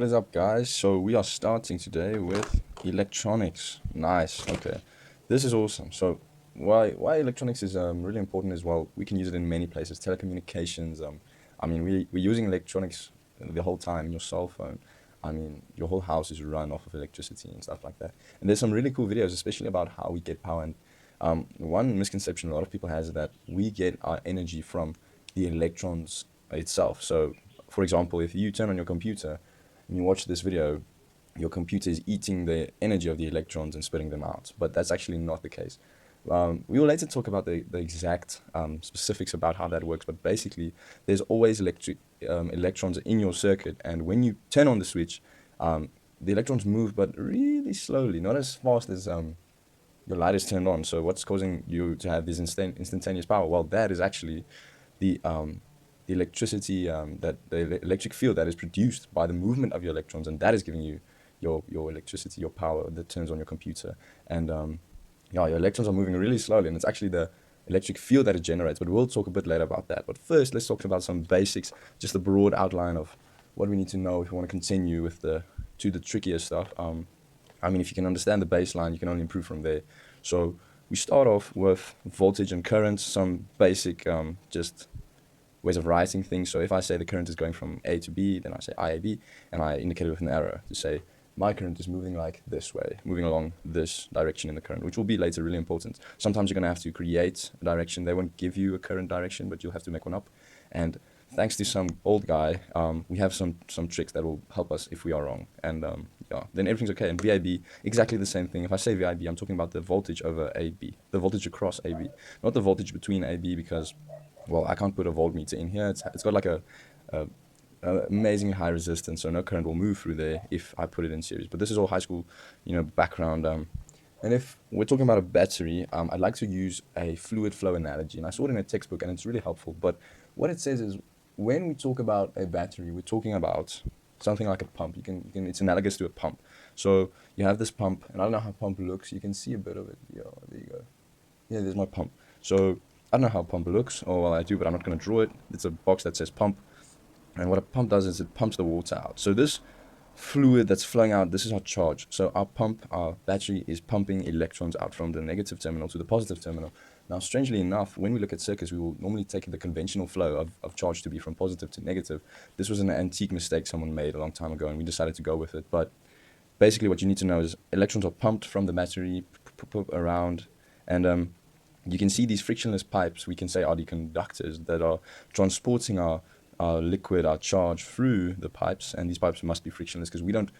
is up, guys? So we are starting today with electronics. Nice. Okay, this is awesome. So why electronics is really important as well? We can use it in many places. Telecommunications. I mean, we're using electronics the whole time. Your cell phone. I mean, your whole house is run off of electricity and stuff like that. And there's some really cool videos, especially about how we get power. And one misconception a lot of people has is that we get our energy from the electrons itself. So, for example, if you turn on your computer and you watch this video, your computer is eating the energy of the electrons and spitting them out. But that's actually not the case. We will later talk about the exact specifics about how that works, but basically, there's always electrons in your circuit, and when you turn on the switch, the electrons move, but really slowly, not as fast as your light is turned on. So what's causing you to have this instantaneous power? Well, that is actually the electricity, that the electric field that is produced by the movement of your electrons, and that is giving you your electricity, your power that turns on your computer. And yeah, your electrons are moving really slowly, and it's actually the electric field that it generates. But we'll talk a bit later about that. But first, let's talk about some basics, just a broad outline of what we need to know if we want to continue with the trickier stuff. I mean, if you can understand the baseline, you can only improve from there. So we start off with voltage and current, some basic just ways of writing things. So if I say the current is going from A to B, then I say IAB, and I indicate it with an arrow to say my current is moving like this way, moving along this direction in the current, which will be later really important. Sometimes you're going to have to create a direction. They won't give you a current direction, but you'll have to make one up. And thanks to some old guy, we have some tricks that will help us if we are wrong. And yeah, then everything's okay. And VIB, exactly the same thing. If I say VIB, I'm talking about the voltage over AB, the voltage across AB, not the voltage between AB, because, well, I can't put a voltmeter in here. It's got like a amazingly high resistance, so no current will move through there if I put it in series. But this is all high school, background. And if we're talking about a battery, I'd like to use a fluid flow analogy. And I saw it in a textbook, and it's really helpful. But what it says is, when we talk about a battery, we're talking about something like a pump. It's analogous to a pump. So you have this pump, and I don't know how a pump looks. You can see a bit of it. Yeah, there you go. Yeah, there's my pump. So I don't know how a pump looks, or well, I do, but I'm not going to draw it. It's a box that says pump. And what a pump does is it pumps the water out. So this fluid that's flowing out, this is our charge. So our battery is pumping electrons out from the negative terminal to the positive terminal. Now, strangely enough, when we look at circuits, we will normally take the conventional flow of charge to be from positive to negative. This was an antique mistake someone made a long time ago, and we decided to go with it. But basically what you need to know is electrons are pumped from the battery around, and you can see these frictionless pipes, we can say, are the conductors that are transporting our liquid, our charge through the pipes, and these pipes must be frictionless because we don't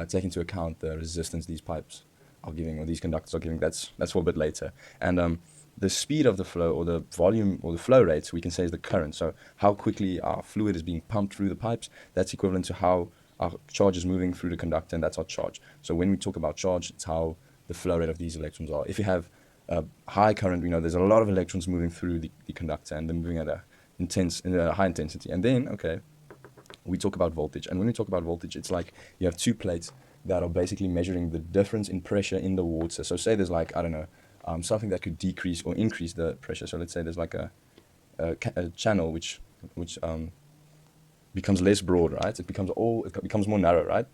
take into account the resistance these pipes are giving, or these conductors are giving. That's for a bit later. And the speed of the flow, or the volume, or the flow rates, we can say is the current. So how quickly our fluid is being pumped through the pipes, that's equivalent to how our charge is moving through the conductor, and that's our charge. So when we talk about charge, it's how the flow rate of these electrons are. If you have high current, we know there's a lot of electrons moving through the conductor, and they're moving at a high intensity. And then, okay, we talk about voltage. And when we talk about voltage, it's like you have two plates that are basically measuring the difference in pressure in the water. So say there's like, I don't know, something that could decrease or increase the pressure. So let's say there's like a channel which becomes less broad, right? It becomes more narrow, right?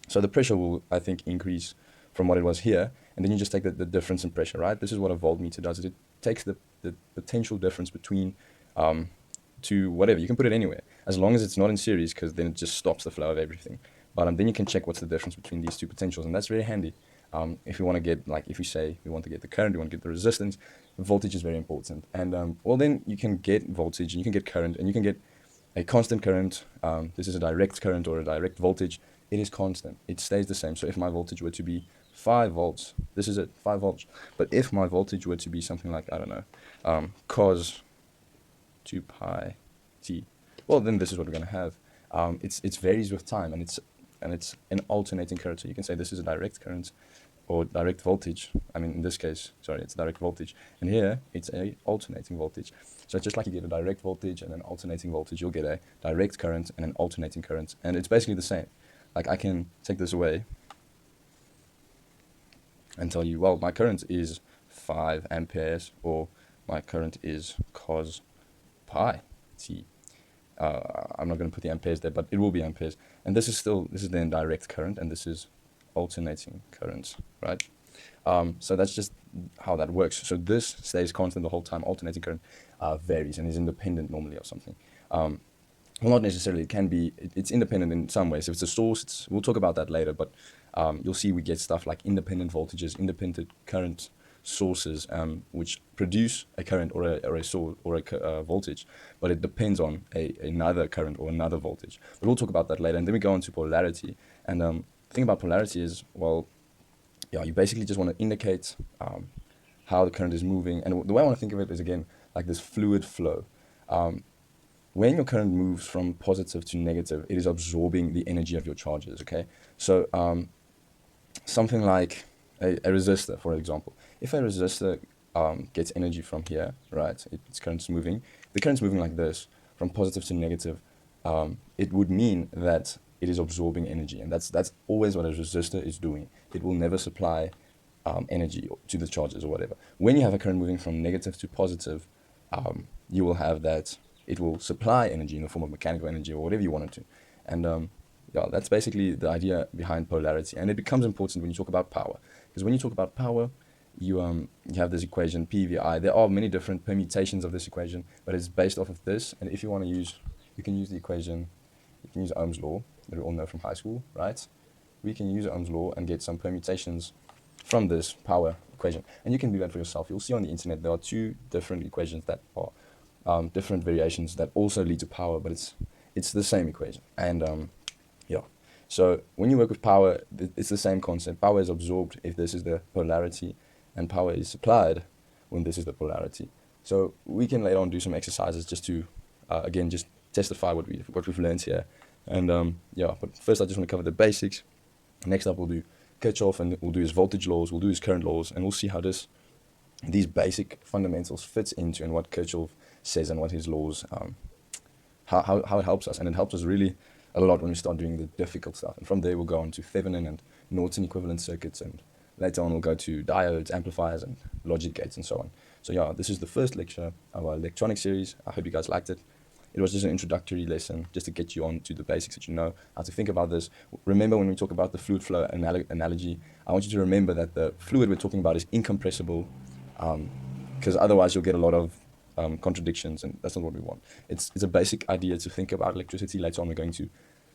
So the pressure will, I think, increase from what it was here, and then you just take the difference in pressure, right? This is what a voltmeter does. It takes the potential difference between to whatever. You can put it anywhere, as long as it's not in series, because then it just stops the flow of everything. But then you can check what's the difference between these two potentials, and that's very handy. If we want to get, like, if we say we want to get the current, we want to get the resistance, voltage is very important. And well, then you can get voltage, and you can get current, and you can get a constant current. This is a direct current or a direct voltage. It is constant. It stays the same. So if my voltage were to be 5 volts, this is it, 5 volts. But if my voltage were to be something like, I don't know, cos 2 pi t, well, then this is what we're going to have. It varies with time, and it's an alternating current. So you can say this is a direct current or direct voltage. I mean, in this case, sorry, it's direct voltage. And here, it's a alternating voltage. So it's just like you get a direct voltage and an alternating voltage, you'll get a direct current and an alternating current. And it's basically the same. Like, I can take this away and tell you, well, my current is 5 amperes, or my current is cos pi t. I'm not going to put the amperes there, but it will be amperes. And this is then direct current, and this is alternating current, right? So that's just how that works. So this stays constant the whole time. Alternating current varies and is independent normally of something. Well, not necessarily. It can be. It's independent in some ways. If it's a source, we'll talk about that later. But you'll see we get stuff like independent voltages, independent current sources, which produce a current or a source or a voltage, but it depends on another current or another voltage. But we'll talk about that later. And then we go on to polarity. And the thing about polarity is, well, yeah, you basically just want to indicate how the current is moving. And the way I want to think of it is, again, like this fluid flow. When your current moves from positive to negative, it is absorbing the energy of your charges, okay? So something like a resistor, for example. If a resistor gets energy from here, right, its current's moving, the current's moving like this, from positive to negative, it would mean that it is absorbing energy, and that's always what a resistor is doing. It will never supply energy to the charges or whatever. When you have a current moving from negative to positive, you will have that it will supply energy in the form of mechanical energy or whatever you want it to. And yeah, that's basically the idea behind polarity. And it becomes important when you talk about power. Because when you talk about power, you have this equation, PVI. There are many different permutations of this equation, but it's based off of this. And if you want to use, you can use the equation, you can use Ohm's law, that we all know from high school, right? We can use Ohm's law and get some permutations from this power equation. And you can do that for yourself. You'll see on the internet there are two different equations that are different variations that also lead to power, but it's the same equation. And yeah, so when you work with power, it's the same concept. Power is absorbed if this is the polarity, and power is supplied when this is the polarity. So we can later on do some exercises just to, again, just testify what we've learned here. And yeah, but first I just want to cover the basics. Next up we'll do Kirchhoff, and we'll do his voltage laws, we'll do his current laws, and we'll see how these basic fundamentals fits into and what Kirchhoff says and what his laws, how it helps us. And it helps us really a lot when we start doing the difficult stuff. And from there we'll go on to Thevenin and Norton equivalent circuits, and later on we'll go to diodes, amplifiers, and logic gates, and so on. So yeah, this is the first lecture of our electronic series. I hope you guys liked it. It was just an introductory lesson just to get you on to the basics, that you know how to think about this. Remember, when we talk about the fluid flow analogy, I want you to remember that the fluid we're talking about is incompressible, because otherwise you'll get a lot of contradictions, and that's not what we want. It's a basic idea to think about electricity. Later on we're going to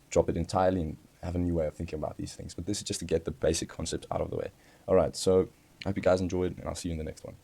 drop it entirely and have a new way of thinking about these things. But this is just to get the basic concept out of the way. All right, so I hope you guys enjoyed, and I'll see you in the next one.